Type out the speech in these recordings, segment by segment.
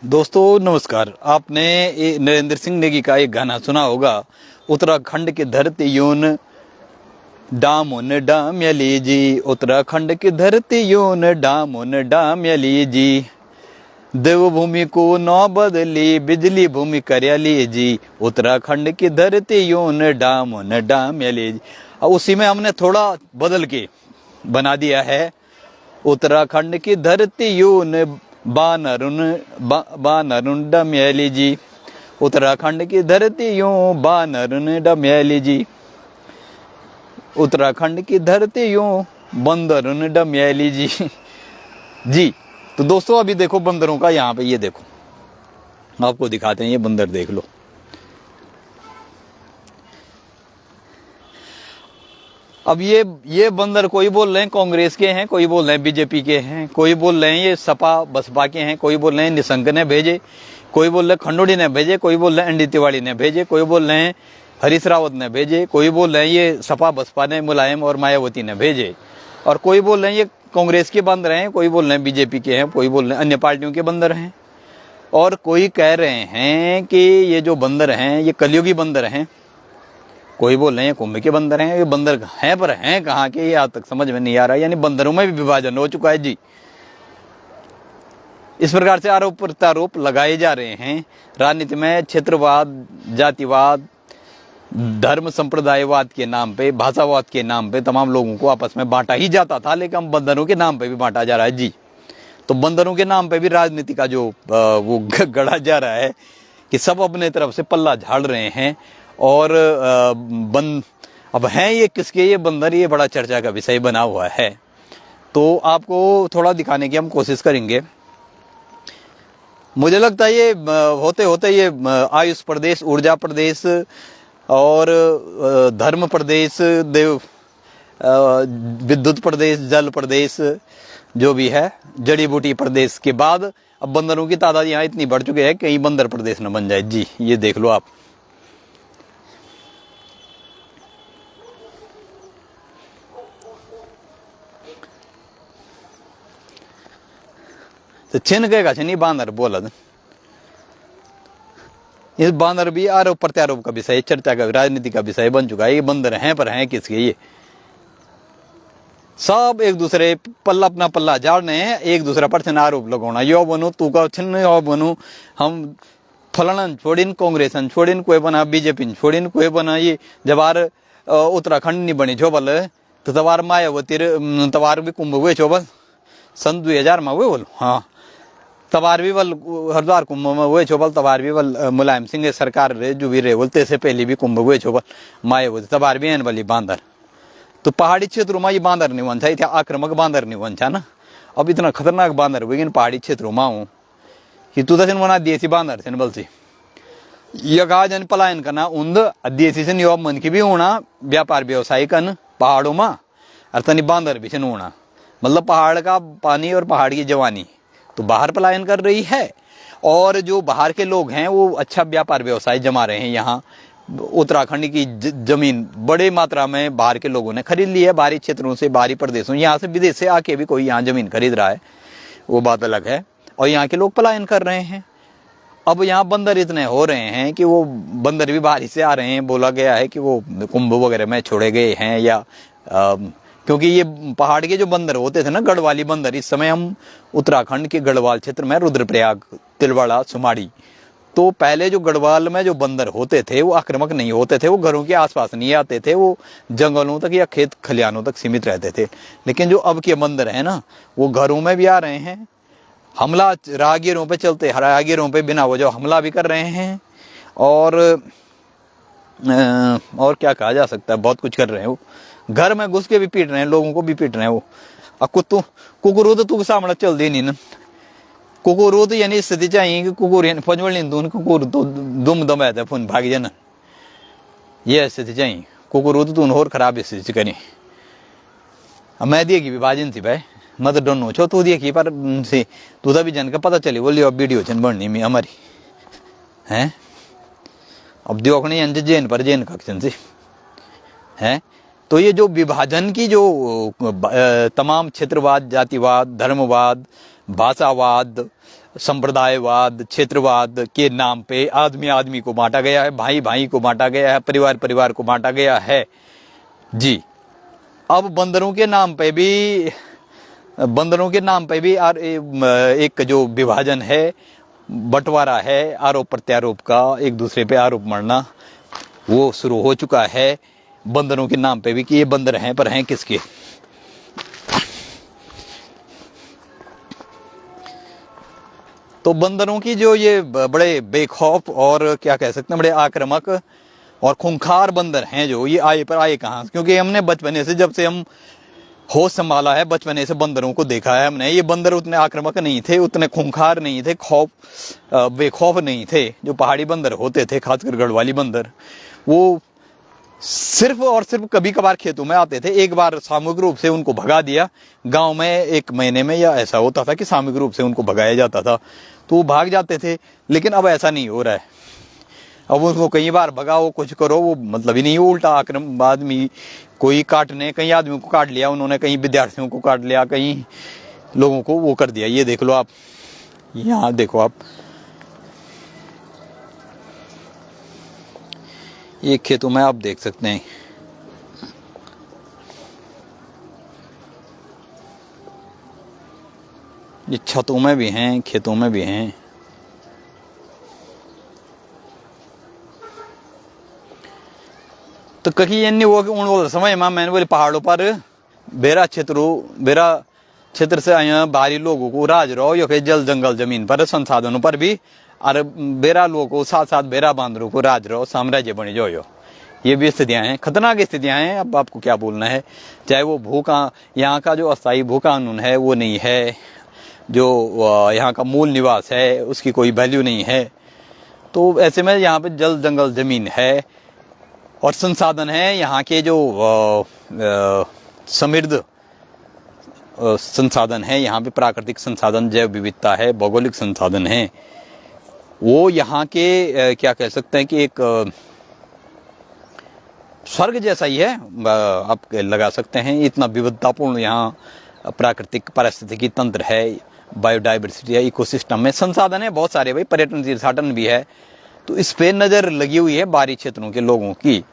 दोस्तों नमस्कार। आपने नरेंद्र सिंह नेगी का एक गाना सुना होगा, उत्तराखंड की धरती यून डामुन डाम्यली जी, उत्तराखंड की धरती यून डामुन डाम्यली जी, देवभूमि को नौ बदली बिजली भूमि करयली जी, उत्तराखंड की धरती यून डामुन डाम्यली जी। उसी में हमने थोड़ा बदल के बना दिया है, उत्तराखंड की धरती यून बानरुन डम्यली जी, उत्तराखंड की धरती यूं बानरुन डम्यली जी, उत्तराखंड की धरती यूं बंदरुन डम्यली जी। जी तो दोस्तों अभी देखो बंदरों का, यहाँ पे ये देखो, आपको दिखाते हैं, ये बंदर देख लो। अब ये बंदर कोई बोल रहे हैं कांग्रेस के हैं, कोई बोल रहे हैं बीजेपी के हैं, कोई बोल रहे हैं ये सपा बसपा के हैं, कोई बोल रहे हैं निशंक ने भेजे, कोई बोल रहे खंडोड़ी ने भेजे, कोई बोल रहे हैं एनडी तिवारी ने भेजे, कोई बोल रहे हैं हरीश रावत ने भेजे, कोई बोल रहे हैं ये सपा बसपा ने मुलायम और मायावती ने भेजे, और कोई बोल रहे हैं ये कांग्रेस के बंदर हैं, कोई बोल रहे हैं बीजेपी के हैं, कोई बोल रहे हैं अन्य पार्टियों के बंदर हैं, और कोई कह रहे हैं कि ये जो बंदर हैं ये कलयुगी बंदर हैं, कोई बोल रहे हैं कुंभ के बंदर हैं। ये बंदर हैं पर हैं कहाँ के, ये आज तक समझ में नहीं आ रहा। यानी बंदरों में भी विभाजन हो चुका है जी। इस प्रकार से आरोप प्रत्यारोप लगाए जा रहे हैं। राजनीति में क्षेत्रवाद, जातिवाद, धर्म संप्रदायवाद के नाम पे, भाषावाद के नाम पे तमाम लोगों को आपस में बांटा ही जाता था, लेकिन अब बंदरों के नाम पे भी बांटा जा रहा है जी। तो बंदरों के नाम पे भी राजनीति का जो वो गढ़ा जा रहा है कि सब अपने तरफ से पल्ला झाड़ रहे हैं। और अब हैं ये किसके, ये बंदर, ये बड़ा चर्चा का विषय बना हुआ है। तो आपको थोड़ा दिखाने की हम कोशिश करेंगे। मुझे लगता है ये होते होते ये आयुष प्रदेश, ऊर्जा प्रदेश और धर्म प्रदेश, विद्युत प्रदेश, जल प्रदेश, जो भी है जड़ी बूटी प्रदेश के बाद अब बंदरों की तादाद यहाँ इतनी बढ़ चुकी है कहीं बंदर प्रदेश न बन जाए जी। ये देख लो आप। तो छिन गएगा छनी बांदर बोला। इस बांदर भी आरोप प्रत्यारोप का विषय, चर्चा का, राजनीति का विषय बन चुका है। ये बंदर हैं पर हैं किसके, ये सब एक दूसरे पल्ला अपना पल्ला झाड़ने हैं, एक दूसरा पर छिन आरोप लगाना, यो बनू तू का छिन, यो बनू हम फलाना छोड़िन, कांग्रेस छोड़िन, कोई बना बीजेपी छोड़िन, कोई बना ये जवार उत्तराखंड नहीं बनी छो बल, तो तवार मायावती तवार भी कुंभ हुए छो बल सन 2000 में हुए बोल। हाँ तबार भी बल हरिद्वार कुंभ में हुए छो बल, तबार भी बल मुलायम सिंह सरकार रे जो भी रे बोलते से पहले भी कुंभ हुए छो बल मायावती, तबार भी एन बली बांदर। तो पहाड़ी क्षेत्रों में ये बांदर नहीं बन था, आक्रामक बांदर नहीं बन था ना। अब इतना खतरनाक बांदर हुए पहाड़ी क्षेत्रों में हूँ कि तू दर्शन बना देसी बांदर से बल से यगा जन पलायन करना उन्द देसी से नियोग मन की भी होना, व्यापार व्यवसाय कन पहाड़ों में, और तनी बांदर भी से होना, मतलब पहाड़ का पानी और पहाड़ की जवानी तो बाहर पलायन कर रही है। और जो बाहर के लोग हैं वो अच्छा व्यापार व्यवसाय जमा रहे हैं। यहाँ उत्तराखंड की जमीन बड़े मात्रा में बाहर के लोगों ने खरीद ली है, बाहरी क्षेत्रों से, बाहरी प्रदेशों, यहाँ से विदेश से आके भी कोई यहाँ जमीन खरीद रहा है, वो बात अलग है। और यहाँ के लोग पलायन कर रहे हैं। अब यहाँ बंदर इतने हो रहे हैं कि वो बंदर भी बाहर से आ रहे हैं। बोला गया है कि वो कुंभ वगैरह में छोड़े गए हैं, या क्योंकि ये पहाड़ के जो बंदर होते थे ना, गढ़वाली बंदर, इस समय हम उत्तराखंड के गढ़वाल क्षेत्र में, रुद्रप्रयाग, तिलवाड़ा, सुमाड़ी, तो पहले जो गढ़वाल में जो बंदर होते थे वो आक्रामक नहीं होते थे, वो घरों के आसपास नहीं आते थे, वो जंगलों तक या खेत खलिहानों तक सीमित रहते थे। लेकिन जो अब के बंदर हैं ना, वो घरों में भी आ रहे हैं, हमला राहगीरों पे चलते, राहगीरों पे बिना वजह हमला भी कर रहे हैं, और क्या कहा जा सकता है, बहुत कुछ कर रहे हैं। वो घर में घुस के भी पीट रहे हैं, लोगों को भी पीट रहे हैं वो। अब कुकुर तो तू सामने चल दी नहीं ना, कुकुर तो यानी स्थिति चाहिए कि कुकुर यानी फंजवल नहीं दून, कुकुर तो दुम दम है फोन भाग जाना, ये स्थिति चाहिए। कुकुर तो तू और खराब स्थिति करी। अब मैं देखी विभाजन थी भाई, मैं तो डोनो छो तू देखी, पर से तू तभी जन का पता चली बोली अब वीडियो चन बढ़नी में हमारी है। अब देखने अंज जैन पर जैन कक्षन से है। तो ये जो विभाजन की जो तमाम क्षेत्रवाद, जातिवाद, धर्मवाद, भाषावाद, संप्रदायवाद, क्षेत्रवाद के नाम पे आदमी आदमी को बांटा गया है, भाई भाई को बांटा गया है, परिवार परिवार को बांटा गया है जी। अब बंदरों के नाम पे भी एक जो विभाजन है, बंटवारा है, आरोप प्रत्यारोप का, एक दूसरे पे आरोप मढ़ना वो शुरू हो चुका है बंदरों के नाम पे भी कि ये बंदर हैं, पर हैं किसके। तो बंदरों की जो ये बड़े बेखौफ और क्या कह सकते हैं बड़े आक्रामक और खूंखार बंदर हैं, जो ये आए पर आए कहाँ, क्योंकि हमने बचपने से, जब से हम होश संभाला है, बचपने से बंदरों को देखा है हमने। ये बंदर उतने आक्रामक नहीं थे, उतने खूंखार नहीं थे, बेखौफ नहीं थे जो पहाड़ी बंदर होते थे, खासकर गढ़वाली बंदर। वो सिर्फ और सिर्फ कभी कभार खेतों में आते थे। एक बार सामूहिक रूप से उनको भगा दिया गांव में, 1 महीने में, या ऐसा होता था कि सामूहिक रूप से उनको भगाया जाता था, तो वो भाग जाते थे। लेकिन अब ऐसा नहीं हो रहा है। अब उनको कई बार भगाओ, कुछ करो, वो मतलब ही नहीं। उल्टा आक्रमण, आदमी कोई काटने, कई आदमियों को काट लिया उन्होंने, कई विद्यार्थियों को काट लिया, कई लोगों को वो कर दिया। ये देख लो आप, यहाँ देखो आप, ये खेतों में आप देख सकते हैं। ये छतों में भी हैं, खेतों में भी हैं। तो कहीं ये नहीं हुआ कि उन समय में मैंने बोले पहाड़ों पर बेरा क्षेत्र से आया बाहरी लोगों को राज रहो, या कहीं जल जंगल जमीन पर संसाधनों पर भी, और बेरा लोगों को साथ साथ बेरा बांदरों को राज रहो, साम्राज्य बने जो। ये भी स्थितियां हैं, खतरनाक स्थितियां हैं। अब आपको क्या बोलना है। चाहे वो यहाँ का जो अस्थायी भू कानून है वो नहीं है, जो यहाँ का मूल निवास है उसकी कोई वैल्यू नहीं है। तो ऐसे में यहाँ पे जल जंगल जमीन है और संसाधन है, यहाँ के जो समृद्ध संसाधन है, यहाँ पे प्राकृतिक संसाधन, जैव विविधता है, भौगोलिक संसाधन है, वो यहाँ के क्या कह सकते हैं कि एक स्वर्ग जैसा ही है, आप लगा सकते हैं। इतना विविधतापूर्ण यहाँ प्राकृतिक पारिस्थितिकी तंत्र है, बायोडाइवर्सिटी है, इकोसिस्टम में संसाधन है बहुत सारे भाई, पर्यटन तीर्थाटन भी है। तो इस पे नज़र लगी हुई है बाहरी क्षेत्रों के लोगों की।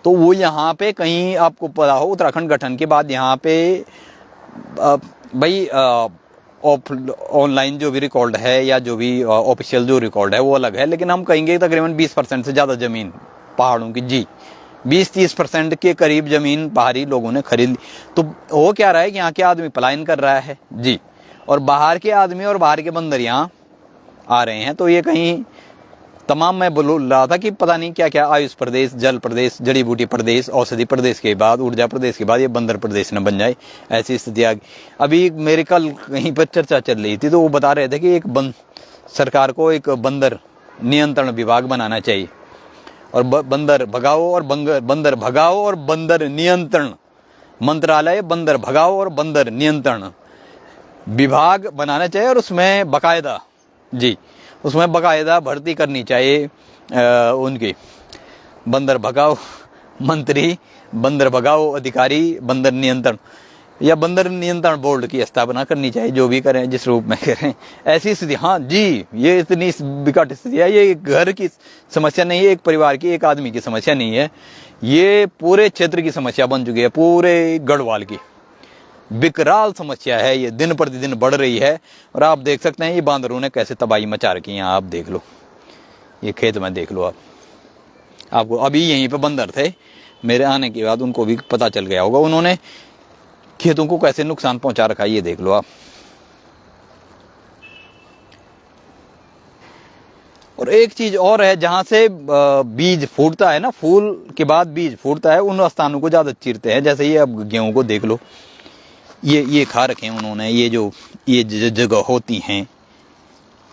तो वो यहाँ पे कहीं आपको पता हो, उत्तराखंड गठन के बाद यहाँ पे भाई ऑनलाइन जो भी रिकॉर्ड है या जो भी ऑफिशियल जो रिकॉर्ड है वो अलग है, लेकिन हम कहेंगे तकरीबन 20% से ज़्यादा ज़मीन पहाड़ों की, जी 20-30% के करीब ज़मीन बाहरी लोगों ने खरीद ली। तो हो क्या रहा है कि यहाँ के आदमी पलायन कर रहा है जी, और बाहर के आदमी और बाहर के बंदर यहाँ आ रहे हैं। तो ये कहीं तमाम, मैं बोल रहा था कि पता नहीं क्या क्या, आयुष प्रदेश, जल प्रदेश, जड़ी बूटी प्रदेश, औषधि प्रदेश के बाद, ऊर्जा प्रदेश के बाद ये बंदर प्रदेश न बन जाए, ऐसी स्थिति आ गई। अभी मेरे कल कहीं पर चर्चा चल रही थी, तो वो बता रहे थे कि सरकार को एक बंदर नियंत्रण विभाग बनाना चाहिए, और बंदर भगाओ और बंदर नियंत्रण मंत्रालय, बंदर भगाओ और बंदर नियंत्रण विभाग बनाना चाहिए, और उसमें बाकायदा, जी उसमें बाकायदा भर्ती करनी चाहिए उनकी, बंदर भगाओ मंत्री, बंदर भगाओ अधिकारी, बंदर नियंत्रण, या बंदर नियंत्रण बोर्ड की स्थापना करनी चाहिए। जो भी करें, जिस रूप में करें, ऐसी स्थिति। हाँ जी, ये इतनी विकट स्थिति है। ये घर की समस्या नहीं है, एक परिवार की, एक आदमी की समस्या नहीं है, ये पूरे क्षेत्र की समस्या बन चुकी है, पूरे गढ़वाल की विकराल समस्या है। ये दिन प्रतिदिन बढ़ रही है, और आप देख सकते हैं ये बांदरों ने कैसे तबाही मचा रखी है। आप देख लो, ये खेत में देख लो आपको अभी यहीं पे बंदर थे, मेरे आने के बाद उनको भी पता चल गया होगा, उन्होंने खेतों को कैसे नुकसान पहुंचा रखा है, ये देख लो आप। और एक चीज और है, जहां से बीज फूटता है ना, फूल के बाद बीज फूटता है, उन स्थानों को ज्यादा चीरते हैं। जैसे ये अब गेहूं को देख लो, ये खा रखे हैं उन्होंने। ये जगह होती हैं,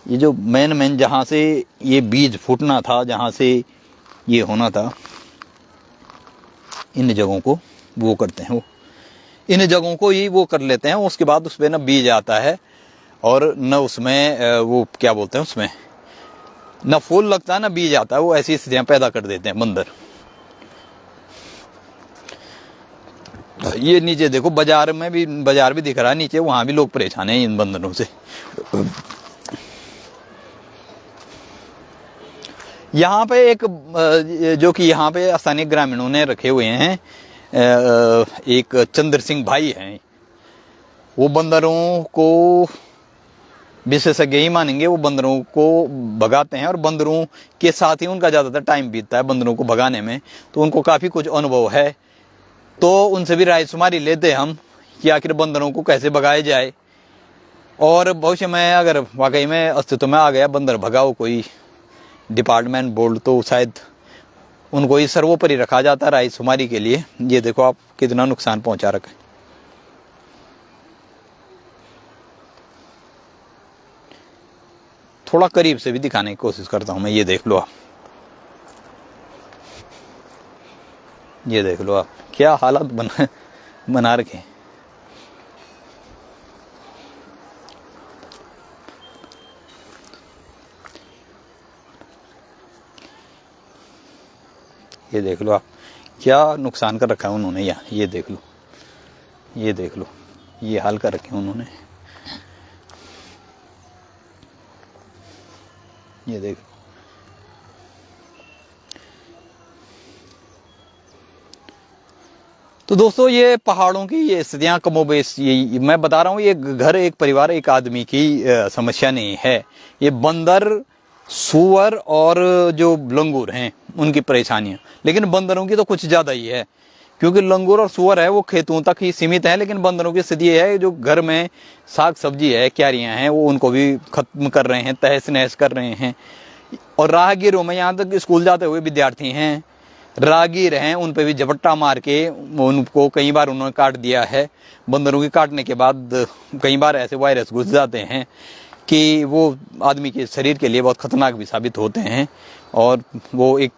ये जो मेन जहां से ये बीज फूटना था, जहां से ये होना था, इन जगहों को वो करते हैं, वो इन जगहों को ही वो कर लेते हैं। उसके बाद उसमें न बीज आता है, और न उसमें वो क्या बोलते हैं, उसमें न फूल लगता है न बीज आता है। वो ऐसी स्थितियां पैदा कर देते हैं बंदर। ये नीचे देखो, बाजार भी दिख रहा है नीचे, वहां भी लोग परेशान हैं इन बंदरों से। यहाँ पे एक जो कि यहाँ पे स्थानीय ग्रामीणों ने रखे हुए हैं, एक चंद्र सिंह भाई हैं, वो बंदरों को विशेषज्ञ ही मानेंगे, वो बंदरों को भगाते हैं और बंदरों के साथ ही उनका ज़्यादातर टाइम बीतता है बंदरों को भगाने में, तो उनको काफ़ी कुछ अनुभव है। तो उनसे भी राय शुमारी लेते हैं हम कि आखिर बंदरों को कैसे भगाया जाए, और भविष्य में अगर वाकई में अस्तित्व में आ गया बंदर भगाओ कोई डिपार्टमेंट बोर्ड, तो शायद उनको ही सर्वोपरि रखा जाता राय शुमारी के लिए। ये देखो आप कितना नुकसान पहुंचा रखा है। थोड़ा करीब से भी दिखाने की कोशिश करता हूं मैं। ये देख लो आप, ये देख लो आप क्या हालत बना रखे। ये देख लो आप क्या नुकसान कर रखा है उन्होंने यहाँ। ये देख लो, ये देख लो, ये हाल कर रखे उन्होंने। ये देख लो, तो दोस्तों ये पहाड़ों की ये स्थितियाँ कमोबेश, ये मैं बता रहा हूँ, ये घर एक परिवार एक आदमी की समस्या नहीं है। ये बंदर, सूअर और जो लंगूर हैं उनकी परेशानियाँ, लेकिन बंदरों की तो कुछ ज़्यादा ही है, क्योंकि लंगूर और सूअर है वो खेतों तक ही सीमित है, लेकिन बंदरों की स्थिति है जो घर में साग सब्जी है, क्यारियाँ हैं, वो उनको भी खत्म कर रहे हैं, तहस नहस कर रहे हैं। और राहगीरों में, यहाँ तक स्कूल जाते हुए विद्यार्थी हैं, राहगीर हैं, उन पे भी झपट्टा मार के उनको कई बार उन्होंने काट दिया है। बंदरों के काटने के बाद कई बार ऐसे वायरस घुस जाते हैं कि वो आदमी के शरीर के लिए बहुत खतरनाक भी साबित होते हैं, और वो एक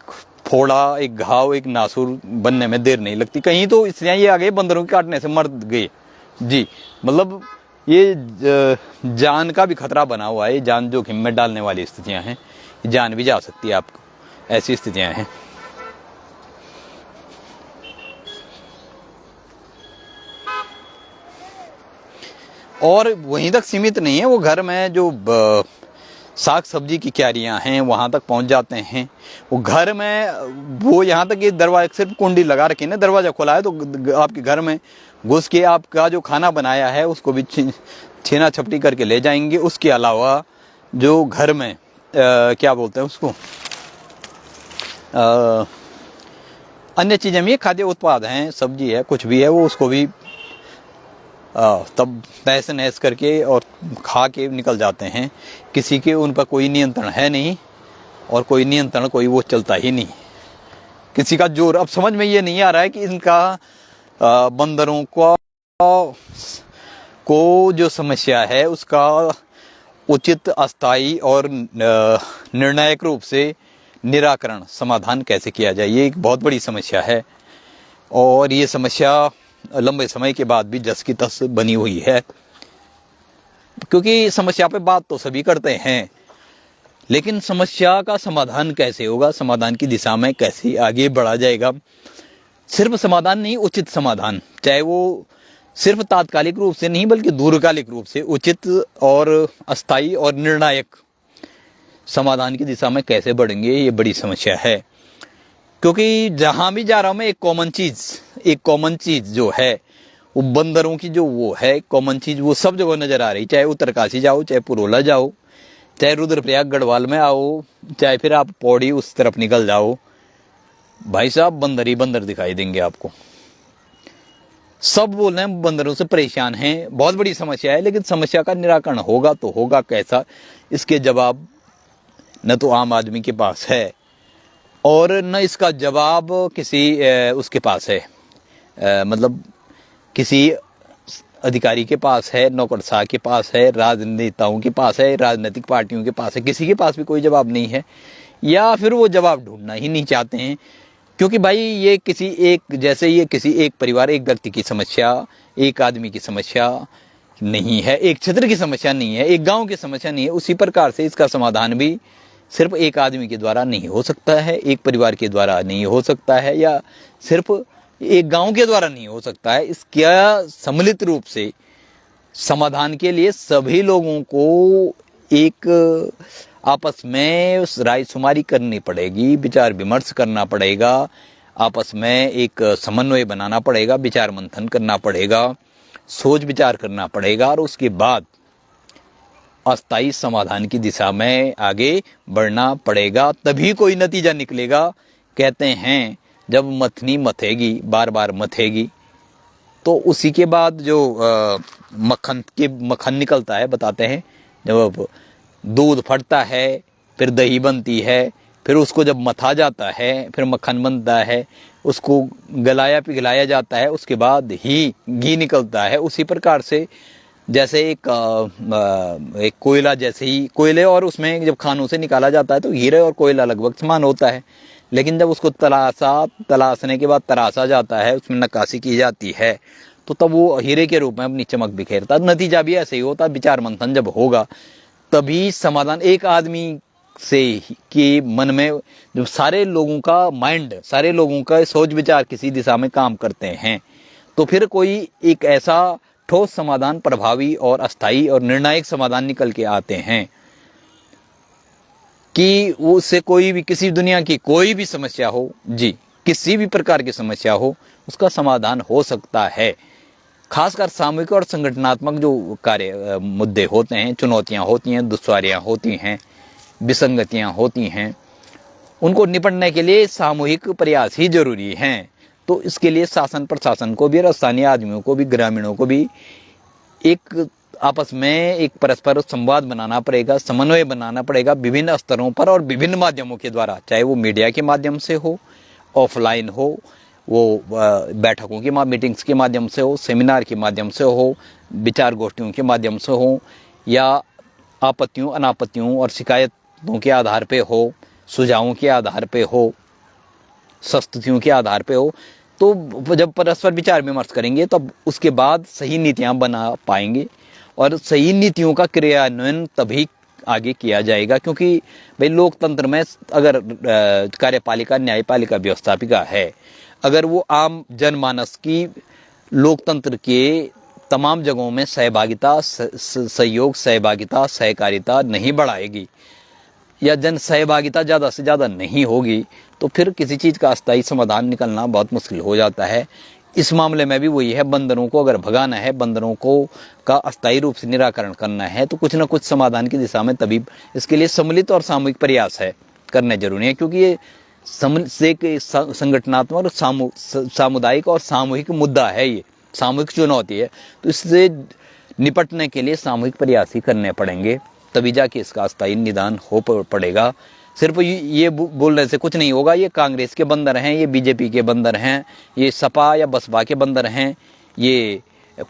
फोड़ा, एक घाव, एक नासूर बनने में देर नहीं लगती। कहीं तो इसलिए ये आ गए बंदरों के काटने से मर गए जी, मतलब ये जान का भी खतरा बना हुआ है, जान जोखिम में डालने वाली स्थितियां हैं, जान भी जा सकती है आपको, ऐसी स्थितियां हैं। और वहीं तक सीमित नहीं है, वो घर में जो साग सब्जी की क्यारियां हैं वहां तक पहुंच जाते हैं। वो घर में, वो यहाँ तक ये दरवाजा सिर्फ कुंडी लगा रखी है ना, दरवाजा खोला है तो आपके घर में घुस के आपका जो खाना बनाया है उसको भी छीना छपटी करके ले जाएंगे। उसके अलावा जो घर में क्या बोलते हैं उसको, अन्य चीजें भी, खाद्य उत्पाद हैं, सब्जी है, कुछ भी है, वो उसको भी तब तहस नहस करके और खा के निकल जाते हैं। किसी के उन पर कोई नियंत्रण है नहीं, और कोई नियंत्रण कोई वो चलता ही नहीं, किसी का जोर। अब समझ में ये नहीं आ रहा है कि इनका बंदरों को जो समस्या है उसका उचित, अस्थायी और निर्णायक रूप से निराकरण, समाधान कैसे किया जाए। ये एक बहुत बड़ी समस्या है, और ये समस्या लंबे समय के बाद भी जस की तस बनी हुई है, क्योंकि समस्या पे बात तो सभी करते हैं, लेकिन समस्या का समाधान कैसे होगा, समाधान की दिशा में कैसे आगे बढ़ा जाएगा। सिर्फ समाधान नहीं, उचित समाधान, चाहे वो सिर्फ तात्कालिक रूप से नहीं बल्कि दीर्घकालिक रूप से उचित और अस्थायी और निर्णायक समाधान की दिशा में कैसे बढ़ेंगे, ये बड़ी समस्या है। क्योंकि जहां भी जा रहा हूं मैं, एक कॉमन चीज जो है वो बंदरों की, जो वो है कॉमन चीज, वो सब जगह नजर आ रही। चाहे उत्तरकाशी जाओ, चाहे पुरोला जाओ, चाहे रुद्रप्रयाग गढ़वाल में आओ, चाहे फिर आप पौड़ी उस तरफ निकल जाओ, भाई साहब बंदर ही बंदर दिखाई देंगे आपको। सब बोल रहे हैं बंदरों से परेशान हैं, बहुत बड़ी समस्या है, लेकिन समस्या का निराकरण होगा तो होगा कैसा, इसके जवाब न तो आम आदमी के पास है, और न इसका जवाब किसी उसके पास है, मतलब किसी अधिकारी के पास है, नौकरशाह के पास है, राजनेताओं के पास है, राजनीतिक पार्टियों के पास है, किसी के पास भी कोई जवाब नहीं है, या फिर वो जवाब ढूंढना ही नहीं चाहते हैं। क्योंकि भाई ये किसी एक, जैसे ये किसी एक परिवार, एक व्यक्ति की समस्या, एक आदमी की समस्या नहीं है, एक क्षेत्र की समस्या नहीं है, एक गांव की समस्या नहीं है, उसी प्रकार से इसका समाधान भी सिर्फ एक आदमी के द्वारा नहीं हो सकता है, एक परिवार के द्वारा नहीं हो सकता है, या सिर्फ एक गांव के द्वारा नहीं हो सकता है। इसका सम्मिलित रूप से समाधान के लिए सभी लोगों को एक आपस में रायशुमारी करनी पड़ेगी, विचार विमर्श करना पड़ेगा, आपस में एक समन्वय बनाना पड़ेगा, विचार मंथन करना पड़ेगा, सोच विचार करना पड़ेगा और उसके बाद अस्थायी समाधान की दिशा में आगे बढ़ना पड़ेगा, तभी कोई नतीजा निकलेगा। कहते हैं जब मथनी मथेगी, बार बार मथेगी, तो उसी के बाद जो मक्खन निकलता है, बताते हैं जब दूध फटता है फिर दही बनती है, फिर उसको जब मथा जाता है फिर मक्खन बनता है, उसको गलाया पिघलाया जाता है, उसके बाद ही घी निकलता है। उसी प्रकार से जैसे एक कोयला, जैसे ही कोयले और उसमें जब खानों से निकाला जाता है तो हीरे और कोयला लगभग समान होता है, लेकिन जब उसको तलाशने के बाद तराशा जाता है, उसमें नक्काशी की जाती है, तो तब वो हीरे के रूप में अपनी चमक बिखेरता। नतीजा भी ऐसे ही होता, विचार मंथन जब होगा तभी समाधान। एक आदमी से के मन में जब सारे लोगों का माइंड, सारे लोगों का सोच विचार किसी दिशा में काम करते हैं, तो फिर कोई एक ऐसा ठोस समाधान, प्रभावी और अस्थायी और निर्णायक समाधान निकल के आते हैं कि उससे कोई भी, किसी दुनिया की कोई भी समस्या हो, जी किसी भी प्रकार की समस्या हो, उसका समाधान हो सकता है। खासकर सामूहिक और संगठनात्मक जो कार्य मुद्दे होते हैं, चुनौतियां होती हैं, दुश्वारियां होती हैं, विसंगतियां होती हैं, उनको निपटने के लिए सामूहिक प्रयास ही जरूरी हैं। तो इसके लिए शासन प्रशासन को भी और स्थानीय आदमियों को भी, ग्रामीणों को भी एक आपस में एक परस्पर संवाद बनाना पड़ेगा, समन्वय बनाना पड़ेगा विभिन्न स्तरों पर और विभिन्न माध्यमों के द्वारा, चाहे वो मीडिया के माध्यम से हो, ऑफलाइन हो, वो बैठकों की मीटिंग्स के माध्यम से हो, सेमिनार के माध्यम से हो, विचार गोष्ठियों के माध्यम से हो, या आपत्तियों अनापत्तियों और शिकायतों के आधार पे हो, सुझावों के आधार पे हो, संस्तुतियों के आधार पे हो। तो जब परस्पर विचार विमर्श करेंगे तब उसके बाद सही नीतियां बना पाएंगे, और सही नीतियों का क्रियान्वयन तभी आगे किया जाएगा। क्योंकि भाई लोकतंत्र में अगर कार्यपालिका, न्यायपालिका, व्यवस्थापिका है, अगर वो आम जनमानस की लोकतंत्र के तमाम जगहों में सहभागिता, सहयोग, सहभागिता, सहकारिता नहीं बढ़ाएगी, या जन सहभागिता ज़्यादा से ज़्यादा नहीं होगी, तो फिर किसी चीज़ का अस्थायी समाधान निकलना बहुत मुश्किल हो जाता है। इस मामले में भी वही है, बंदरों को अगर भगाना है, बंदरों को का अस्थायी रूप से निराकरण करना है, तो कुछ न कुछ समाधान की दिशा में तभी इसके लिए सम्मिलित और सामूहिक प्रयास है करने जरूरी है। क्योंकि ये संगठनात्मक और सामुदायिक और सामूहिक मुद्दा है, ये सामूहिक चुनौती है। तो इससे निपटने के लिए सामूहिक प्रयास ही करने पड़ेंगे, तभी जाके इसका अस्थायी निदान हो पड़ेगा। सिर्फ ये बोलने से कुछ नहीं होगा। ये कांग्रेस के बंदर हैं, ये बीजेपी के बंदर हैं, ये सपा या बसपा के बंदर हैं, ये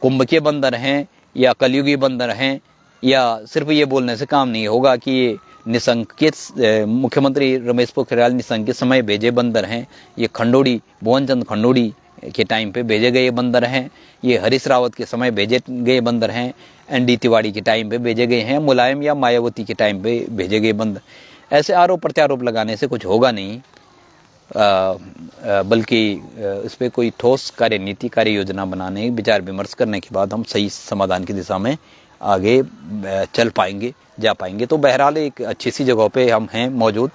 कुंभ के बंदर हैं, या कलयुगी बंदर हैं, या सिर्फ ये बोलने से काम नहीं होगा कि ये निशंक के मुख्यमंत्री रमेश पोखरियाल निशंक के समय भेजे बंदर हैं, ये खंडोड़ी, भुवन चंद खंडोड़ी के टाइम पे भेजे गए बंदर हैं, ये हरीश रावत के समय भेजे गए बंदर हैं, एनडी तिवारी के टाइम पे भेजे गए हैं, मुलायम या मायावती के टाइम पे भेजे गए बंदर। ऐसे आरोप प्रत्यारोप लगाने से कुछ होगा नहीं, बल्कि इस पर कोई ठोस कार्य नीति, कार्य योजना बनाने, विचार विमर्श करने के बाद हम सही समाधान की दिशा में आगे चल पाएंगे, जा पाएंगे। तो बहरहाल एक अच्छी सी जगह पे हम हैं मौजूद,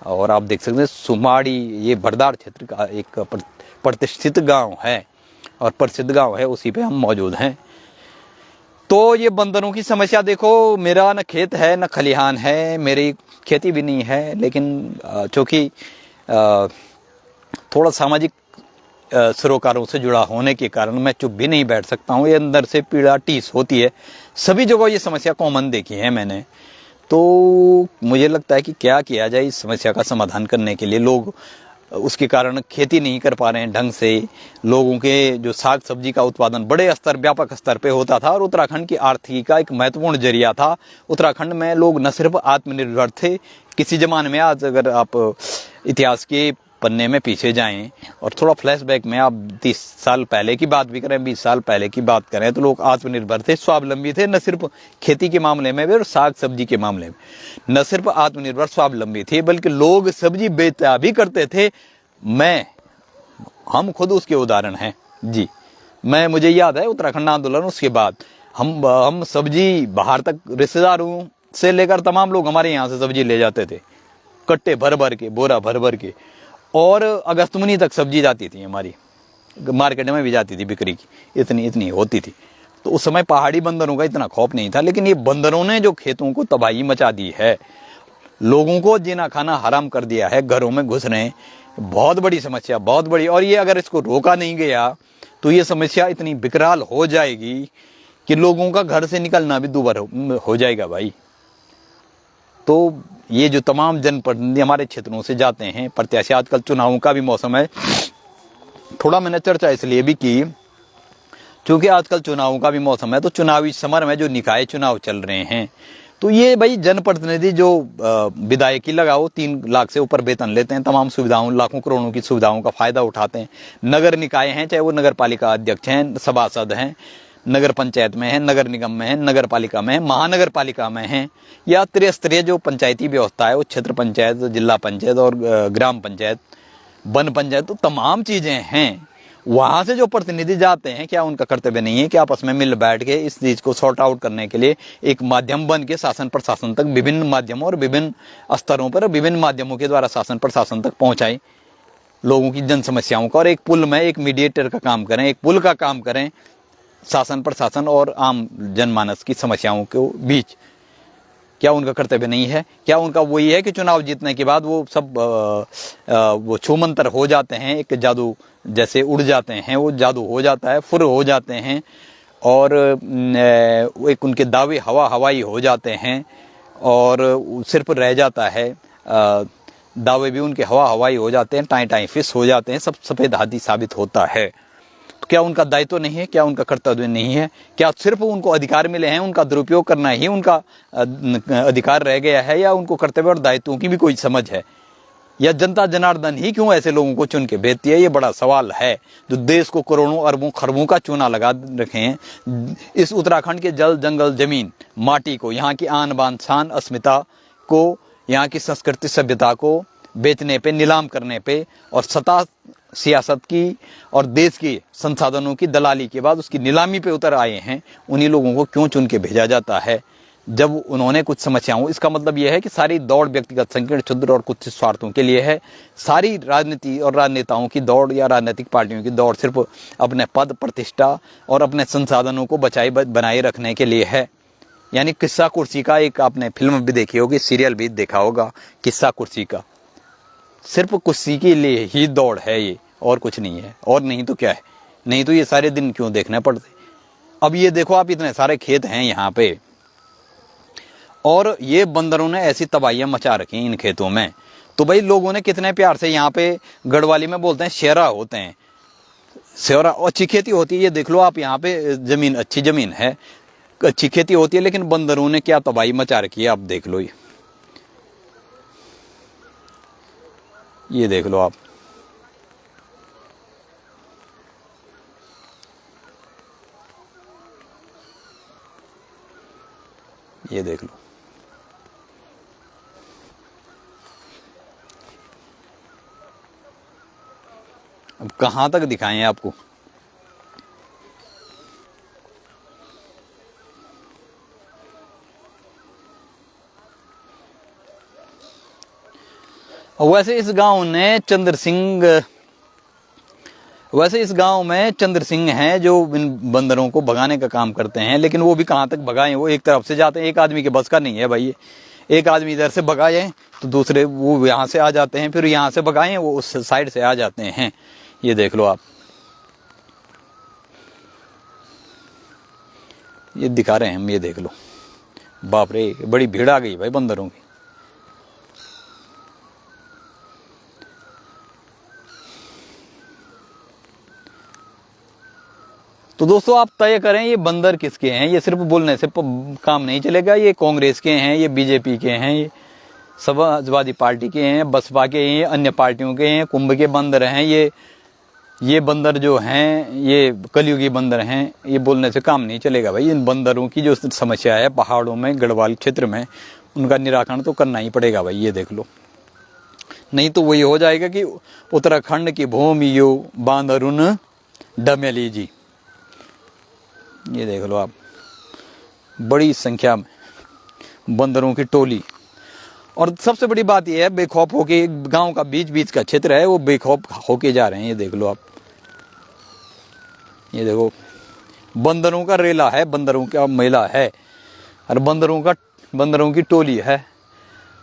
और आप देख सकते हैं सुमाड़ी, ये भरदार क्षेत्र का एक प्रतिष्ठित गांव है और प्रसिद्ध गांव है, उसी पे हम मौजूद हैं। तो ये बंदरों की समस्या देखो, मेरा न खेत है न खलिहान है, मेरी खेती भी नहीं है, लेकिन चूँकि थोड़ा सामाजिक सरोकारों से जुड़ा होने के कारण मैं चुप भी नहीं बैठ सकता हूँ। ये अंदर से पीड़ा टीस होती है, सभी जगह ये समस्या कॉमन देखी है मैंने। तो मुझे लगता है कि क्या किया जाए इस समस्या का समाधान करने के लिए। लोग उसके कारण खेती नहीं कर पा रहे हैं ढंग से। लोगों के जो साग सब्जी का उत्पादन बड़े स्तर, व्यापक स्तर पे होता था और उत्तराखंड की आर्थिकी का एक महत्वपूर्ण जरिया था। उत्तराखंड में लोग न सिर्फ आत्मनिर्भर थे किसी जमाने में, आज अगर आप इतिहास के पन्ने में पीछे जाएं और थोड़ा फ्लैशबैक में आप 30 साल पहले की बात भी करें, 20 साल पहले की बात करें, तो लोग आत्मनिर्भर थे, स्वावलंबी थे। न सिर्फ खेती के मामले में भी और साग सब्जी के मामले में न सिर्फ आत्मनिर्भर स्वावलंबी थे, बल्कि लोग सब्जी बेचा भी करते थे। हम खुद उसके उदाहरण हैं जी। मुझे याद है उत्तराखंड आंदोलन, उसके बाद हम सब्जी बाहर तक रिश्तेदारों से लेकर तमाम लोग हमारे यहाँ से सब्जी ले जाते थे, कट्टे भर भर के, बोरा भर भर के। और अगस्तमुनी तक सब्जी जाती थी हमारी, मार्केट में भी जाती थी बिक्री की, इतनी इतनी होती थी। तो उस समय पहाड़ी बंदरों का इतना खौफ नहीं था, लेकिन ये बंदरों ने जो खेतों को तबाही मचा दी है, लोगों को जीना खाना हराम कर दिया है, घरों में घुस रहे हैं, बहुत बड़ी समस्या, बहुत बड़ी। और ये अगर इसको रोका नहीं गया तो ये समस्या इतनी विकराल हो जाएगी कि लोगों का घर से निकलना भी दूभर हो जाएगा भाई। तो ये जो तमाम जनप्रतिनिधि हमारे क्षेत्रों से जाते हैं प्रत्याशी, आजकल चुनावों का भी मौसम है, थोड़ा मैंने चर्चा इसलिए भी की क्योंकि आजकल चुनावों का भी मौसम है, तो चुनावी समर में जो निकाय चुनाव चल रहे हैं, तो ये भाई जनप्रतिनिधि जो विधायकी लगाओ 3 लाख से ऊपर वेतन लेते हैं, तमाम सुविधाओं, लाखों करोड़ों की सुविधाओं का फायदा उठाते हैं। नगर निकाय हैं, चाहे वो नगर पालिका अध्यक्ष हैं, सभासद हैं, नगर पंचायत में है, नगर निगम में है, नगर पालिका में है, महानगर पालिका में है, या त्रिस्तरीय जो पंचायती व्यवस्था है, वो क्षेत्र पंचायत, जिला पंचायत और ग्राम पंचायत, वन पंचायत, तो तमाम चीजें हैं। वहां से जो प्रतिनिधि जाते हैं, क्या उनका कर्तव्य नहीं है कि आपस में मिल बैठ के इस चीज को सॉर्ट आउट करने के लिए एक माध्यम बन के शासन प्रशासन तक विभिन्न माध्यमों और विभिन्न स्तरों पर विभिन्न माध्यमों के द्वारा शासन प्रशासन तक पहुंचाएं लोगों की जन समस्याओं का, और एक पुल में एक मीडिएटर का काम करें, एक पुल का काम करें शासन प्रशासन और आम जनमानस की समस्याओं के बीच। क्या उनका कर्तव्य नहीं है? क्या उनका वही है कि चुनाव जीतने के बाद वो सब वो छूमंतर हो जाते हैं, एक जादू जैसे उड़ जाते हैं, वो जादू हो जाता है, फुर हो जाते हैं, और एक उनके दावे हवा हवाई हो जाते हैं, और सिर्फ रह जाता है दावे भी उनके हवा हवाई हो जाते हैं, टाई टाई फिस हो जाते हैं, सब सफ़ेद हाथी साबित होता है। तो क्या उनका दायित्व नहीं है? क्या उनका कर्तव्य नहीं है? क्या सिर्फ उनको अधिकार मिले हैं, उनका दुरुपयोग करना ही उनका अधिकार रह गया है, या उनको कर्तव्य और दायित्वों की भी कोई समझ है? या जनता जनार्दन ही क्यों ऐसे लोगों को चुन के भेजती है? ये बड़ा सवाल है, जो देश को करोड़ों अरबों खरबों का चूना लगा रखे हैं। इस उत्तराखंड के जल जंगल जमीन माटी को, यहाँ की आन बान शान अस्मिता को, यहाँ की संस्कृति सभ्यता को बेचने पे, नीलाम करने पे, और सत्ता सियासत की और देश के संसाधनों की दलाली के बाद उसकी नीलामी पे उतर आए हैं। उन्हीं लोगों को क्यों चुन के भेजा जाता है जब उन्होंने कुछ समस्याओं? इसका मतलब यह है कि सारी दौड़ व्यक्तिगत संकीर्ण क्षुद्र और कुछ स्वार्थों के लिए है। सारी राजनीति और राजनेताओं की दौड़ या राजनीतिक पार्टियों की दौड़ सिर्फ अपने पद प्रतिष्ठा और अपने संसाधनों को बनाए रखने के लिए है। यानी किस्सा कुर्सी का, एक आपने फिल्म भी देखी होगी, सीरियल भी देखा होगा, किस्सा कुर्सी का, सिर्फ कुर्सी के लिए ही दौड़ है ये, और कुछ नहीं है। और नहीं तो क्या है? नहीं तो ये सारे दिन क्यों देखने पड़ते? अब ये देखो आप, इतने सारे खेत हैं यहाँ पे, और ये बंदरों ने ऐसी तबाहियां मचा रखी इन खेतों में। तो भाई लोगों ने कितने प्यार से, यहाँ पे गढ़वाली में बोलते हैं शेरा होते हैं, शेरा, अच्छी खेती होती है। ये देख लो आप, यहाँ पे जमीन, अच्छी जमीन है, अच्छी खेती होती है, लेकिन बंदरों ने क्या तबाही मचा रखी है आप देख लो। ये देख लो आप, ये देख लो। अब कहां तक दिखाएं आपको? वैसे इस गांव में चंद्र सिंह हैं जो इन बंदरों को भगाने का काम करते हैं, लेकिन वो भी कहां तक भगाएं? वो एक तरफ से जाते हैं, एक आदमी के बस का नहीं है भाई। एक आदमी इधर से भगाए तो दूसरे वो यहाँ से आ जाते हैं, फिर यहाँ से भगाएं वो उस साइड से आ जाते हैं। ये देख लो आप, ये दिखा रहे हैं हम, ये देख लो। बाप रे, बड़ी भीड़ आ गई भाई बंदरों की। तो दोस्तों आप तय करें ये बंदर किसके हैं? ये सिर्फ बोलने से काम नहीं चलेगा। ये कांग्रेस के हैं, ये बीजेपी के हैं, ये समाजवादी पार्टी के हैं, बसपा के हैं, अन्य पार्टियों के हैं, कुंभ के बंदर हैं। ये बंदर जो हैं, ये कलयुगी बंदर हैं। ये बोलने से काम नहीं चलेगा भाई। इन बंदरों की जो समस्या है पहाड़ों में, गढ़वाल क्षेत्र में, उनका निराकरण तो करना ही पड़ेगा भाई। ये देख लो, नहीं तो वही हो जाएगा कि उत्तराखंड की भूमि यो बांदरुन डमेली जी। ये देख लो आप, बड़ी संख्या में बंदरों की टोली। और सबसे बड़ी बात यह है, बेखौफ होके, गांव का बीच बीच का क्षेत्र है, वो बेखौफ होके जा रहे हैं। ये देख लो आप, ये देखो बंदरों का रेला है, बंदरों का मेला है, और बंदरों की टोली है।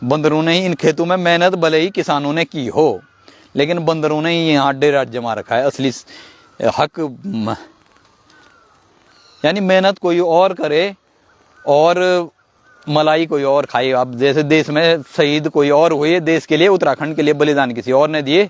बंदरों ने ही इन खेतों में मेहनत भले ही किसानों ने की हो, लेकिन बंदरों ने ही यहाँ डेरा जमा रखा है। असली हक यानी मेहनत कोई और करे और मलाई कोई और खाए। अब जैसे देश में शहीद कोई और हुए देश के लिए, उत्तराखंड के लिए बलिदान किसी और ने दिए,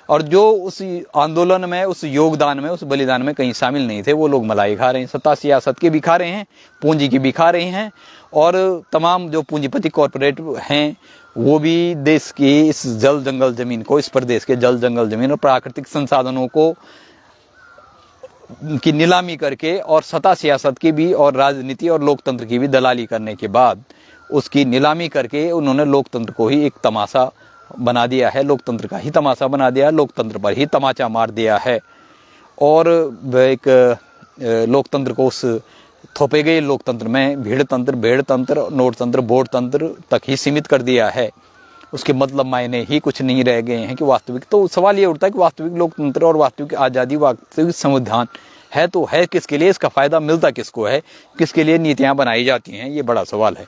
और जो उस आंदोलन में, उस योगदान में, उस बलिदान में कहीं शामिल नहीं थे, वो लोग मलाई खा रहे हैं। सत्ता सियासत के भी खा रहे हैं, पूंजी की भी खा रहे हैं, और तमाम जो पूंजीपति कॉरपोरेट हैं वो भी देश की इस जल जंगल जमीन को, इस प्रदेश के जल जंगल जमीन और प्राकृतिक संसाधनों को की नीलामी करके, और सत्ता सियासत की भी, और राजनीति और लोकतंत्र की भी दलाली करने के बाद उसकी नीलामी करके उन्होंने लोकतंत्र को ही एक तमाशा बना दिया है, लोकतंत्र का ही तमाशा बना दिया है, लोकतंत्र पर ही तमाचा मार दिया है। और एक लोकतंत्र को उस थोपे गए लोकतंत्र में भीड़ तंत्र, नोट तंत्र, वोट तंत्र तक ही सीमित कर दिया है। उसके मतलब मायने ही कुछ नहीं रह गए हैं कि वास्तविक। तो सवाल ये उठता है कि वास्तविक लोकतंत्र और वास्तविक आज़ादी, वास्तविक संविधान है तो है किसके लिए, इसका फायदा मिलता किसको है, किसके लिए नीतियां बनाई जाती हैं, ये बड़ा सवाल है।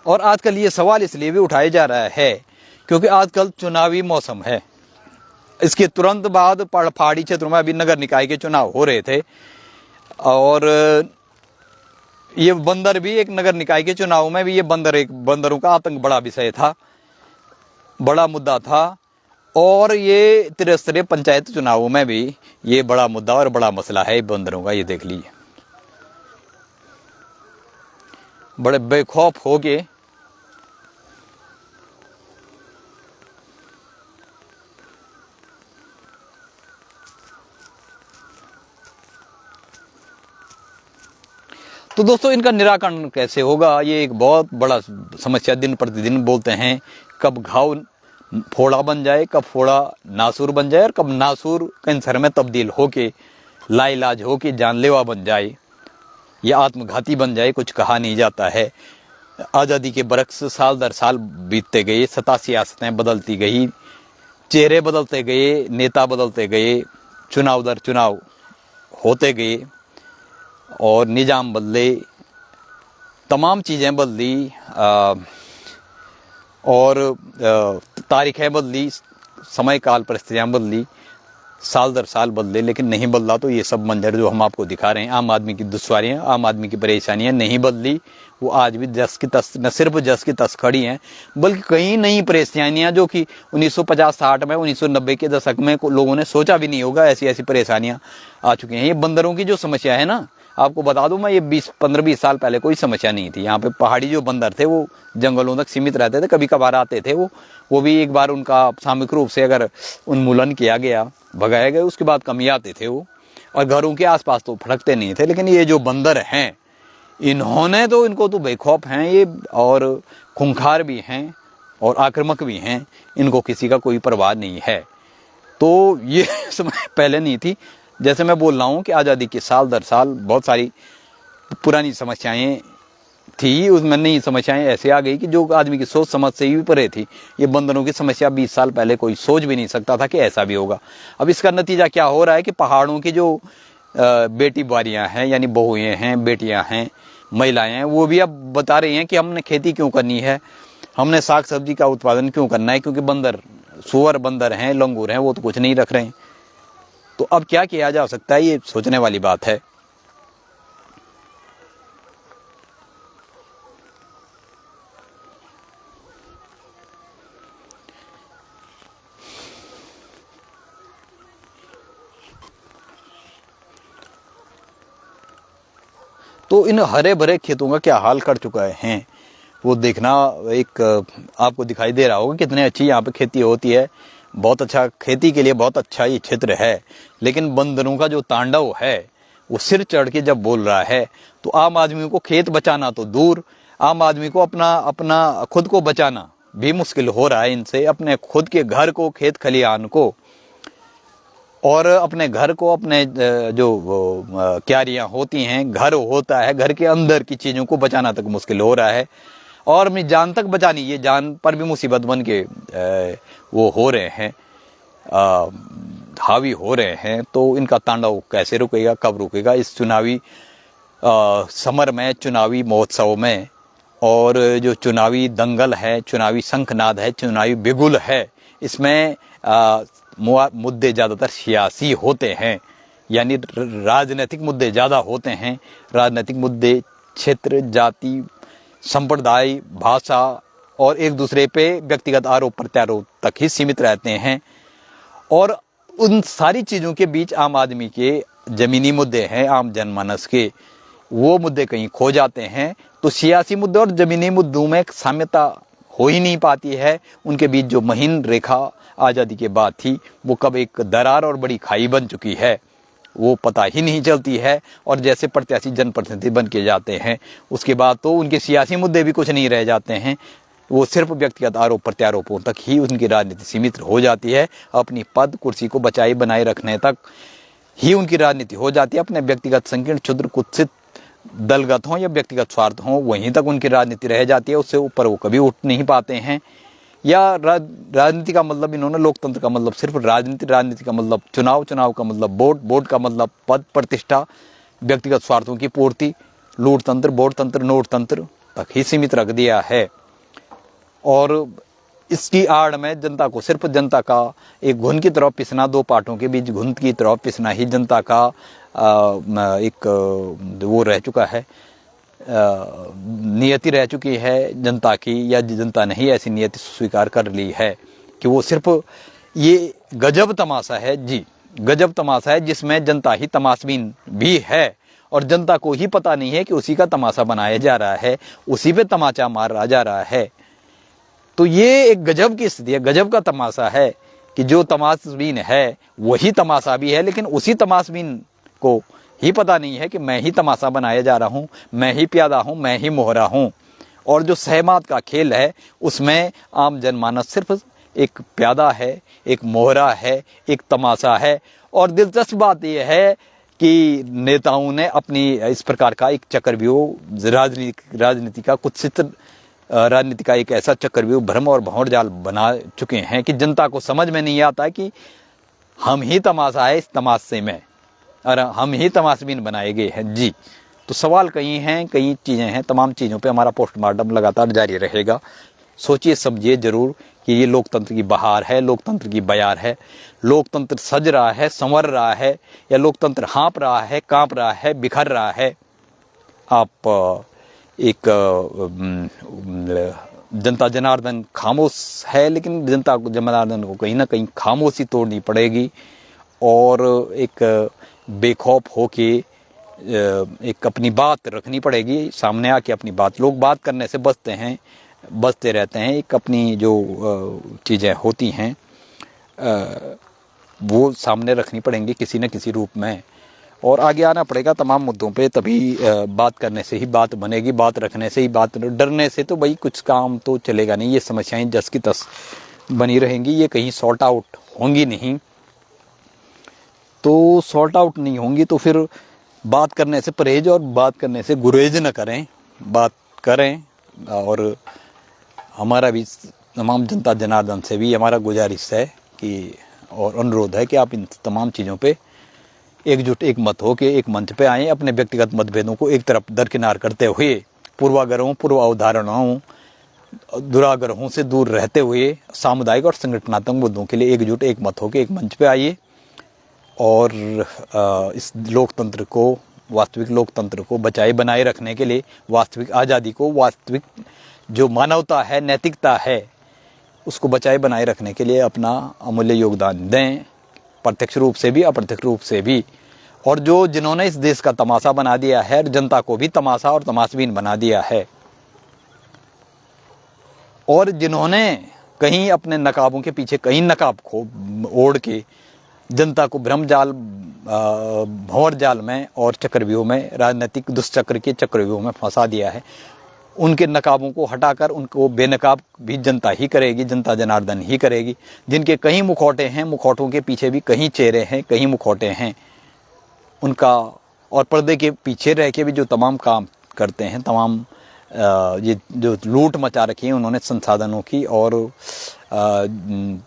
और आजकल ये सवाल इसलिए भी उठाया जा रहा है क्योंकि आजकल चुनावी मौसम है। इसके तुरंत बाद पहाड़ी क्षेत्रों में अभी नगर निकाय के चुनाव हो रहे थे, और ये बंदर भी एक नगर निकाय के चुनाव में भी ये बंदरों का आतंक बड़ा विषय था, बड़ा मुद्दा था। और ये त्रिस्तरीय पंचायत चुनावों में भी ये बड़ा मुद्दा और बड़ा मसला है बंदरों का। ये देख लीजिए, बड़े बेखौफ हो के तो दोस्तों इनका निराकरण कैसे होगा, ये एक बहुत बड़ा समस्या। दिन प्रतिदिन बोलते हैं कब घाव फोड़ा बन जाए, कब फोड़ा नासूर बन जाए, और कब नासूर कैंसर में तब्दील होके लाइलाज होके जानलेवा बन जाए या आत्मघाती बन जाए, कुछ कहा नहीं जाता है। आज़ादी के बरक्स साल दर साल बीतते गए, सत्ता सियासतें बदलती गई, चेहरे बदलते गए, नेता बदलते गए, चुनाव दर चुनाव होते गए, और निज़ाम बदले, तमाम चीज़ें बदली, और तारीखें बदली, समय काल परिस्थितियाँ बदली, साल दर साल बदले, लेकिन नहीं बदला तो ये सब मंजर जो हम आपको दिखा रहे हैं, आम आदमी की दुश्वारियाँ, आम आदमी की परेशानियाँ नहीं बदली। वो आज भी जस की तस, न सिर्फ जस की तस खड़ी हैं, बल्कि कई नई परेशानियाँ जो कि 1950-60 में, 1990 के दशक में लोगों ने सोचा भी नहीं होगा, ऐसी ऐसी परेशानियाँ आ चुकी हैं। ये बंदरों की जो समस्या है ना, आपको बता दूं मैं, ये 15-20 साल पहले कोई समस्या नहीं थी। यहाँ पे पहाड़ी जो बंदर थे वो जंगलों तक सीमित रहते थे, कभी कभार आते थे, वो भी एक बार उनका सामूहिक रूप से अगर उन्मूलन किया गया, भगाया गया, उसके बाद कम ही आते थे वो, और घरों के आसपास तो फटकते नहीं थे। लेकिन ये जो बंदर हैं, इन्होंने तो, इनको तो बेखौफ हैं ये, और खूंखार भी हैं और आक्रामक भी हैं, इनको किसी का कोई परवाह नहीं है। तो ये समय पहले नहीं थी। जैसे मैं बोल रहा हूँ कि आज़ादी के साल दर साल बहुत सारी पुरानी समस्याएं थी, उसमें नई समस्याएं ऐसे आ गई कि जो आदमी की सोच समझ से ही परे थी। ये बंदरों की समस्या 20 साल पहले कोई सोच भी नहीं सकता था कि ऐसा भी होगा। अब इसका नतीजा क्या हो रहा है कि पहाड़ों की जो बेटी बारियाँ हैं, यानी बहुएँ हैं, बेटियाँ हैं, महिलाएं हैं, वो भी अब बता रही हैं कि हमने खेती क्यों करनी है, हमने साग सब्जी का उत्पादन क्यों करना है, क्योंकि बंदर, सुअर बंदर हैं, लंगूर हैं, वो तो कुछ नहीं रख रहे हैं। तो अब क्या किया जा सकता है, ये सोचने वाली बात है। तो इन हरे भरे खेतों का क्या हाल कर चुका है वो देखना, एक आपको दिखाई दे रहा होगा कितने अच्छी यहाँ पे खेती होती है। बहुत अच्छा, खेती के लिए बहुत अच्छा ये क्षेत्र है। लेकिन बंदरों का जो तांडव है वो सिर चढ़ के जब बोल रहा है, तो आम आदमी को खेत बचाना तो दूर, आम आदमी को अपना खुद को बचाना भी मुश्किल हो रहा है इनसे। अपने खुद के घर को, खेत खलिहान को और अपने घर को, अपने जो क्यारियां होती हैं, घर होता है, घर के अंदर की चीज़ों को बचाना तक मुश्किल हो रहा है। और अपनी जान तक बचानी, ये जान पर भी मुसीबत बन के वो हो रहे हैं, हावी हो रहे हैं। तो इनका तांडव कैसे रुकेगा, कब रुकेगा? इस चुनावी समर में, चुनावी महोत्सव में, और जो चुनावी दंगल है, चुनावी शंखनाद है, चुनावी बिगुल है, इसमें मुद्दे ज़्यादातर सियासी होते हैं, यानी राजनीतिक मुद्दे ज़्यादा होते हैं। राजनीतिक मुद्दे क्षेत्र, जाति, संप्रदाय, भाषा और एक दूसरे पे व्यक्तिगत आरोप प्रत्यारोप तक ही सीमित रहते हैं। और उन सारी चीज़ों के बीच आम आदमी के ज़मीनी मुद्दे हैं, आम जनमानस के, वो मुद्दे कहीं खो जाते हैं। तो सियासी मुद्दे और ज़मीनी मुद्दों में साम्यता हो ही नहीं पाती है। उनके बीच जो महीन रेखा आज़ादी के बाद थी, वो कब एक दरार और बड़ी खाई बन चुकी है, वो पता ही नहीं चलती है। और जैसे प्रत्याशी जनप्रतिनिधि बन के जाते हैं, उसके बाद तो उनके सियासी मुद्दे भी कुछ नहीं रह जाते हैं। वो सिर्फ व्यक्तिगत आरोप प्रत्यारोपों तक ही उनकी राजनीति सीमित हो जाती है। अपनी पद कुर्सी को बचाए बनाए रखने तक ही उनकी राजनीति हो जाती है। अपने व्यक्तिगत संकीर्ण, क्षुद्र, कुत्सित, दलगत हों या व्यक्तिगत स्वार्थ हों, वहीं तक उनकी राजनीति रह जाती है। उससे ऊपर वो कभी उठ नहीं पाते हैं। या राजनीति का मतलब इन्होंने, लोकतंत्र का मतलब सिर्फ राजनीति, राजनीति का मतलब चुनाव, चुनाव का मतलब वोट, वोट का मतलब पद प्रतिष्ठा, व्यक्तिगत स्वार्थों की पूर्ति, लूट तंत्र, वोट तंत्र, नोट तंत्र तक ही सीमित रख दिया है। और इसकी आड़ में जनता को सिर्फ जनता का एक घुन की तरफ पिसना, दो पार्टों के बीच घुन की तरफ पिसना ही जनता का एक वो रह चुका है, नियति रह चुकी है जनता की। या जनता ने ही ऐसी नियति स्वीकार कर ली है कि वो सिर्फ, ये गजब तमाशा है जी, गजब तमाशा है, जिसमें जनता ही तमाशबीन भी है। और जनता को ही पता नहीं है कि उसी का तमाशा बनाया जा रहा है, उसी पे तमाचा मारा जा रहा है। तो ये एक गजब की स्थिति है, गजब का तमाशा है कि जो तमाशबीन है वही तमाशा भी है, लेकिन उसी तमाशबीन को ही पता नहीं है कि मैं ही तमाशा बनाया जा रहा हूँ, मैं ही प्यादा हूँ, मैं ही मोहरा हूँ। और जो सहमात का खेल है, उसमें आम जनमानस सिर्फ एक प्यादा है, एक मोहरा है, एक तमाशा है। और दिलचस्प बात यह है कि नेताओं ने अपनी इस प्रकार का एक चक्रव्यूह, राजनीति का कुत्सित राजनीति का एक ऐसा चक्रव्यूह, भ्रम और भंवर जाल बना चुके हैं कि जनता को समझ में नहीं आता कि हम ही तमाशा है इस तमाशे में, और हम ही तमाशबीन बनाए गए हैं जी। तो सवाल कई हैं, कई चीज़ें हैं, तमाम चीज़ों पे हमारा पोस्टमार्टम लगातार जारी रहेगा। सोचिए समझिए ज़रूर कि ये लोकतंत्र की बहार है, लोकतंत्र की बयार है। लोकतंत्र सज रहा है, संवर रहा है, या लोकतंत्र हाँप रहा है, काँप रहा है, बिखर रहा है। आप एक जनता जनार्दन खामोश है, लेकिन जनता को, जनार्दन को कहीं ना कहीं खामोशी तोड़नी पड़ेगी और एक बेखौफ होके एक अपनी बात रखनी पड़ेगी, सामने आके अपनी बात। लोग बात करने से बचते रहते हैं। एक अपनी जो चीज़ें होती हैं वो सामने रखनी पड़ेंगी किसी न किसी रूप में, और आगे आना पड़ेगा तमाम मुद्दों पे। तभी बात करने से ही बात बनेगी, बात रखने से ही बात। डरने से तो भाई कुछ काम तो चलेगा नहीं। ये समस्याएं जस की तस बनी रहेंगी, ये कहीं सॉर्ट आउट होंगी नहीं। तो सॉर्ट आउट नहीं होंगी तो फिर बात करने से परहेज और बात करने से गुरेज न करें, बात करें। और हमारा भी तमाम जनता जनार्दन से भी हमारा गुजारिश है कि, और अनुरोध है कि आप इन तमाम चीज़ों पे एकजुट, एक मत हो के एक मंच पे आएँ। अपने व्यक्तिगत मतभेदों को एक तरफ दरकिनार करते हुए, पूर्वाग्रहों, पूर्व अवधारणाओं, दुराग्रहों से दूर रहते हुए सामुदायिक और संगठनात्मक मुद्दों के लिए एकजुट, एक मत हो के एक मंच पे आइए। और इस लोकतंत्र को, वास्तविक लोकतंत्र को बचाए बनाए रखने के लिए, वास्तविक आज़ादी को, वास्तविक जो मानवता है, नैतिकता है, उसको बचाए बनाए रखने के लिए अपना अमूल्य योगदान दें, प्रत्यक्ष रूप से भी, अप्रत्यक्ष रूप से भी। और जिन्होंने इस देश का तमाशा बना दिया है, जनता को भी तमाशा और तमाशबीन बना दिया है, और जिन्होंने कहीं अपने नकाबों के पीछे कहीं नकाब को ओढ़ के जनता को भ्रमजाल, भंवर जाल में और चक्रव्यूह में, राजनीतिक दुष्चक्र के चक्रव्यूह में फंसा दिया है, उनके नकाबों को हटाकर उनको बेनकाब भी जनता ही करेगी, जनता जनार्दन ही करेगी। जिनके कहीं मुखौटे हैं, मुखौटों के पीछे भी कहीं चेहरे हैं, कहीं मुखौटे हैं उनका, और पर्दे के पीछे रह के भी जो तमाम काम करते हैं, तमाम ये जो लूट मचा रखी है उन्होंने संसाधनों की, और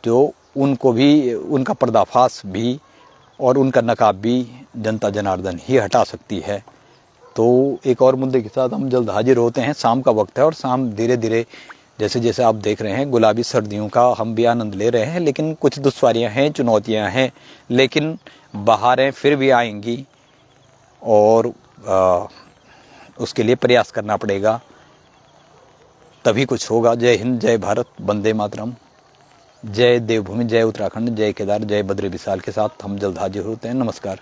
जो उनको भी उनका पर्दाफाश भी और उनका नकाब भी जनता जनार्दन ही हटा सकती है। तो एक और मुद्दे के साथ हम जल्द हाजिर होते हैं। शाम का वक्त है और शाम धीरे धीरे जैसे जैसे आप देख रहे हैं गुलाबी सर्दियों का हम भी आनंद ले रहे हैं, लेकिन कुछ दुश्वारियां हैं, चुनौतियां हैं, लेकिन बहारें फिर भी आएंगी और उसके लिए प्रयास करना पड़ेगा, तभी कुछ होगा। जय हिंद, जय भारत, वंदे मातरम, जय देवभूमि, जय उत्तराखंड, जय केदार, जय बद्री विशाल के साथ हम जल्द हाजिर होते हैं। नमस्कार।